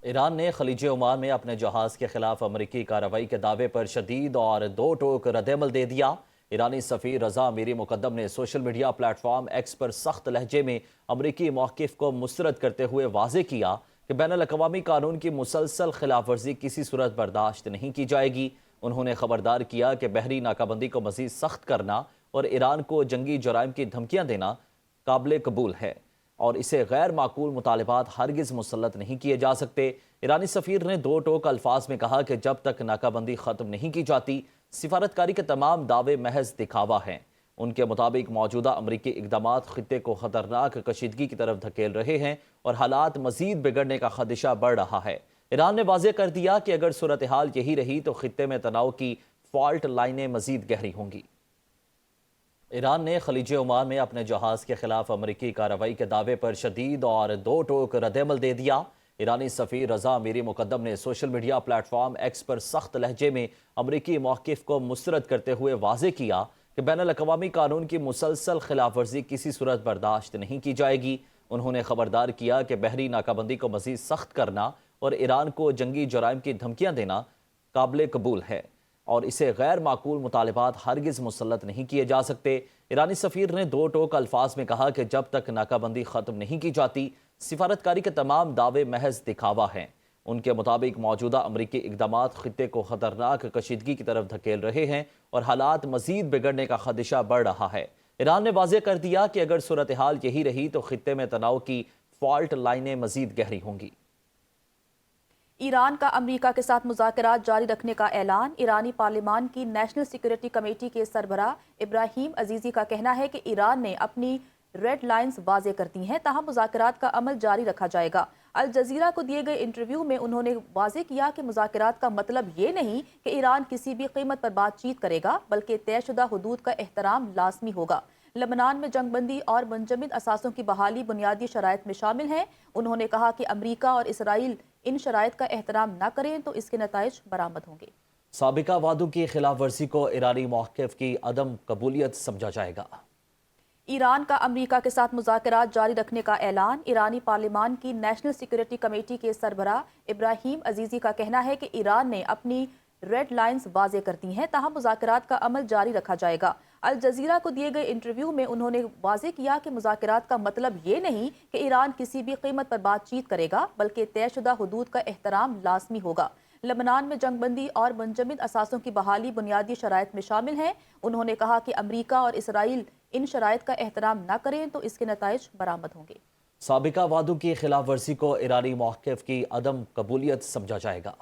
ایران نے خلیج عمان میں اپنے جہاز کے خلاف امریکی کارروائی کے دعوے پر شدید اور دو ٹوک رد عمل دے دیا۔ ایرانی سفیر رضا امیری مقدم نے سوشل میڈیا پلیٹ فارم ایکس پر سخت لہجے میں امریکی موقف کو مسترد کرتے ہوئے واضح کیا کہ بین الاقوامی قانون کی مسلسل خلاف ورزی کسی صورت برداشت نہیں کی جائے گی۔ انہوں نے خبردار کیا کہ بحری ناکہ بندی کو مزید سخت کرنا اور ایران کو جنگی جرائم کی دھمکیاں دینا قابل قبول ہے اور اسے غیر معقول مطالبات ہرگز مسلط نہیں کیے جا سکتے۔ ایرانی سفیر نے دو ٹوک الفاظ میں کہا کہ جب تک ناکہ بندی ختم نہیں کی جاتی، سفارتکاری کے تمام دعوے محض دکھاوا ہیں۔ ان کے مطابق موجودہ امریکی اقدامات خطے کو خطرناک کشیدگی کی طرف دھکیل رہے ہیں اور حالات مزید بگڑنے کا خدشہ بڑھ رہا ہے۔ ایران نے واضح کر دیا کہ اگر صورتحال یہی رہی تو خطے میں تناؤ کی فالٹ لائنیں مزید گہری ہوں گی۔ ایران نے خلیج عمان میں اپنے جہاز کے خلاف امریکی کارروائی کے دعوے پر شدید اور دو ٹوک رد عمل دے دیا۔ ایرانی سفیر رضا امیری مقدم نے سوشل میڈیا پلیٹ فارم ایکس پر سخت لہجے میں امریکی موقف کو مسترد کرتے ہوئے واضح کیا کہ بین الاقوامی قانون کی مسلسل خلاف ورزی کسی صورت برداشت نہیں کی جائے گی۔ انہوں نے خبردار کیا کہ بحری ناکہ بندی کو مزید سخت کرنا اور ایران کو جنگی جرائم کی دھمکیاں دینا قابل قبول ہے اور اسے غیر معقول مطالبات ہرگز مسلط نہیں کیے جا سکتے۔ ایرانی سفیر نے دو ٹوک الفاظ میں کہا کہ جب تک ناکہ بندی ختم نہیں کی جاتی، سفارتکاری کے تمام دعوے محض دکھاوا ہیں۔ ان کے مطابق موجودہ امریکی اقدامات خطے کو خطرناک کشیدگی کی طرف دھکیل رہے ہیں اور حالات مزید بگڑنے کا خدشہ بڑھ رہا ہے۔ ایران نے واضح کر دیا کہ اگر صورتحال یہی رہی تو خطے میں تناؤ کی فالٹ لائنیں مزید گہری ہوں گی۔ ایران کا امریکہ کے ساتھ مذاکرات جاری رکھنے کا اعلان۔ ایرانی پارلیمان کی نیشنل سیکورٹی کمیٹی کے سربراہ ابراہیم عزیزی کا کہنا ہے کہ ایران نے اپنی ریڈ لائنز واضح کر دی ہیں، تاہم مذاکرات کا عمل جاری رکھا جائے گا۔ الجزیرہ کو دیے گئے انٹرویو میں انہوں نے واضح کیا کہ مذاکرات کا مطلب یہ نہیں کہ ایران کسی بھی قیمت پر بات چیت کرے گا، بلکہ طے شدہ حدود کا احترام لازمی ہوگا۔ لبنان میں جنگ بندی اور منجمد اثاثوں کی بحالی بنیادی شرائط میں شامل ہے۔ انہوں نے کہا کہ امریکہ اور اسرائیل ان شرائط کا احترام نہ کریں تو اس کے نتائج برآمد ہوں گے۔ سابقہ وعدوں کی خلاف ورزی کو ایرانی موقف کی عدم قبولیت سمجھا جائے گا۔ ایران کا امریکہ کے ساتھ مذاکرات جاری رکھنے کا اعلان۔ ایرانی پارلیمان کی نیشنل سیکورٹی کمیٹی کے سربراہ ابراہیم عزیزی کا کہنا ہے کہ ایران نے اپنی ریڈ لائنز واضح کر دی ہیں، تاہم مذاکرات کا عمل جاری رکھا جائے گا۔ الجزیرہ کو دیے گئے انٹرویو میں انہوں نے واضح کیا کہ مذاکرات کا مطلب یہ نہیں کہ ایران کسی بھی قیمت پر بات چیت کرے گا، بلکہ طے شدہ حدود کا احترام لازمی ہوگا۔ لبنان میں جنگ بندی اور منجمد اثاثوں کی بحالی بنیادی شرائط میں شامل ہے۔ انہوں نے کہا کہ امریکہ اور اسرائیل ان شرائط کا احترام نہ کریں تو اس کے نتائج برآمد ہوں گے۔ سابقہ وعدوں کی خلاف ورزی کو ایرانی موقف کی عدم قبولیت سمجھا جائے گا۔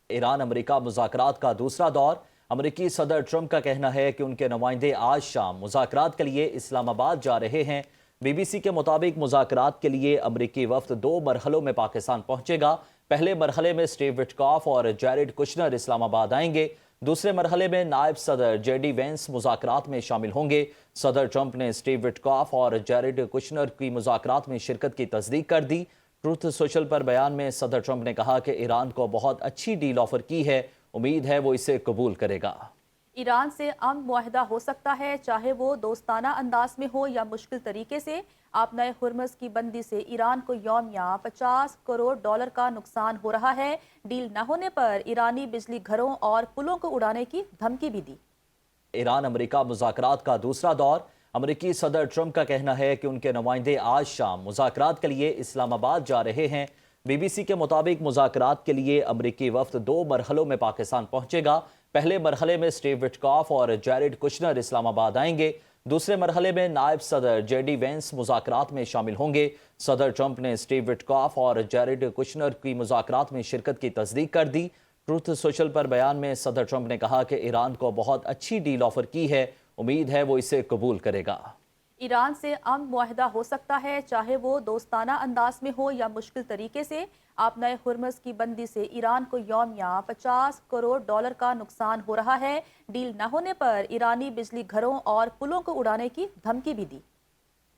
ایران امریکہ مذاکرات کا دوسرا دور۔ امریکی صدر ٹرمپ کا کہنا ہے کہ ان کے نمائندے آج شام مذاکرات کے لیے اسلام آباد جا رہے ہیں۔ بی بی سی کے مطابق مذاکرات کے لیے امریکی وفد دو مرحلوں میں پاکستان پہنچے گا۔ پہلے مرحلے میں سٹیو وٹکاف اور جیریڈ کشنر اسلام آباد آئیں گے۔ دوسرے مرحلے میں نائب صدر جے ڈی وینس مذاکرات میں شامل ہوں گے۔ صدر ٹرمپ نے سٹیو وٹکاف اور جیریڈ کشنر کی مذاکرات میں شرکت کی تصدیق کر دی۔ ٹروتھ سوشل پر بیان میں صدر ٹرمپ نے کہا کہ ایران کو بہت اچھی ڈیل آفر کی ہے، امید ہے وہ اسے قبول کرے گا۔ ایران سے امن معاہدہ ہو سکتا ہے، چاہے وہ دوستانہ انداز میں ہو یا مشکل طریقے سے۔ آبنہ ہرمز کی بندی سے ایران کو یومیہ $50 کروڑ کا نقصان ہو رہا ہے۔ ڈیل نہ ہونے پر ایرانی بجلی گھروں اور پلوں کو اڑانے کی دھمکی بھی دی۔ ایران امریکہ مذاکرات کا دوسرا دور۔ امریکی صدر ٹرمپ کا کہنا ہے کہ ان کے نمائندے آج شام مذاکرات کے لیے اسلام آباد جا رہے ہیں۔ بی بی سی کے مطابق مذاکرات کے لیے امریکی وفد دو مرحلوں میں پاکستان پہنچے گا۔ پہلے مرحلے میں سٹیو وٹکاف اور جیریڈ کشنر اسلام آباد آئیں گے۔ دوسرے مرحلے میں نائب صدر جے ڈی وینس مذاکرات میں شامل ہوں گے۔ صدر ٹرمپ نے سٹیو وٹکاف اور جیریڈ کشنر کی مذاکرات میں شرکت کی تصدیق کر دی۔ ٹروتھ سوشل پر بیان میں صدر ٹرمپ نے کہا کہ ایران کو بہت اچھی ڈیل آفر کی ہے، امید ہے وہ اسے قبول کرے گا۔ ایران سے امن معاہدہ ہو سکتا ہے، چاہے وہ دوستانہ انداز میں ہو یا مشکل طریقے سے۔ آبنہ ہرمز کی بندی سے ایران کو یومیہ $50 کروڑ کا نقصان ہو رہا ہے۔ ڈیل نہ ہونے پر ایرانی بجلی گھروں اور پلوں کو اڑانے کی دھمکی بھی دی۔